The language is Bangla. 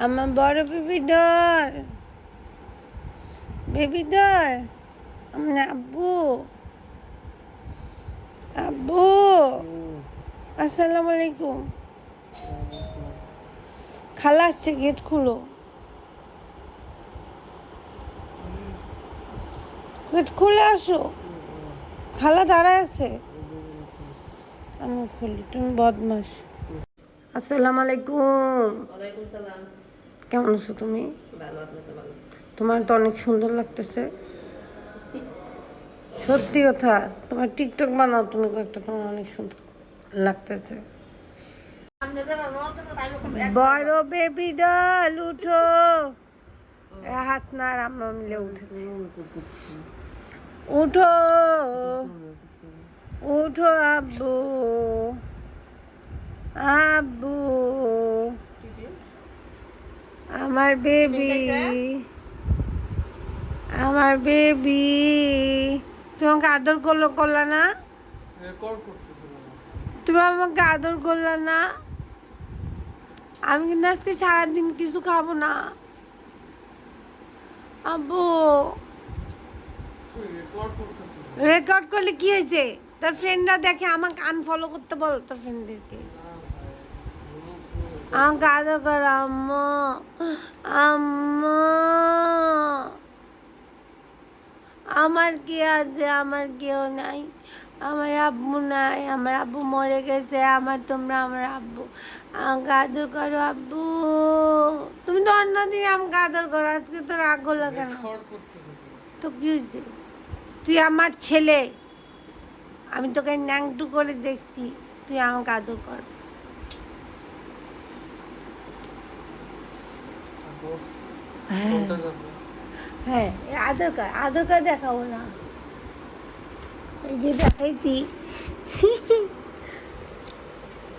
আমার বড় বেবি ডল আমার আব্বু আব্বু আসসালামু আলাইকুম। খালা আসছে, গেট খুলো, গেট খুলে আসো। খালা দাঁড়ায় আছে, আমি খুলি, তুমি বদমাস। আসসালামু আলাইকুম। ওয়ালাইকুম সালাম। কেমন আছো তুমি? ভালো, আপনি তো ভালো। তোমার তো অনেক সুন্দর লাগতেছে, সত্যি কথা। তোমার টিকটক বানাও তুমি কয়েকটা, তোমার অনেক সুন্দর লাগতেছে। বড় বেবি ডল উঠো, হাত না আমরা মিলে উঠেছি। উঠো উঠো আব্বু, আব্বু আমার বেবি, আমার বেবি। তোমাকে আদর করলা না? তুমি আমাকে আদর করলা না? আমি কিন্তু আজকে সারাদিন কিছু খাবো না আব্বু। রেকর্ড করলে কি হয়েছে? তোর ফ্রেন্ডরা দেখে, আমাকে আনফলো করতে বল তোর ফ্রেন্ডদেরকে। আমাকে আদর কর আম্মু, আম্মু। আমার কি আছে? আমার কেউ নাই, আমার আব্বু নাই, আমার আব্বু মরে গেছে। তোমরা আমার আব্বু, আমাকে আদর করো আব্বু। তুমি তো অন্যদিন আমাকে আদর করো, আজকে তো রাগ হলো কেন? তো কি হয়েছে? তুই আমার ছেলে, আমি তোকে ন্যাংটু করে দেখছি, তুই আমাকে আদর কর। হ্যাঁ, আদর কর দেখাবো না, এই যে দেখাইছি।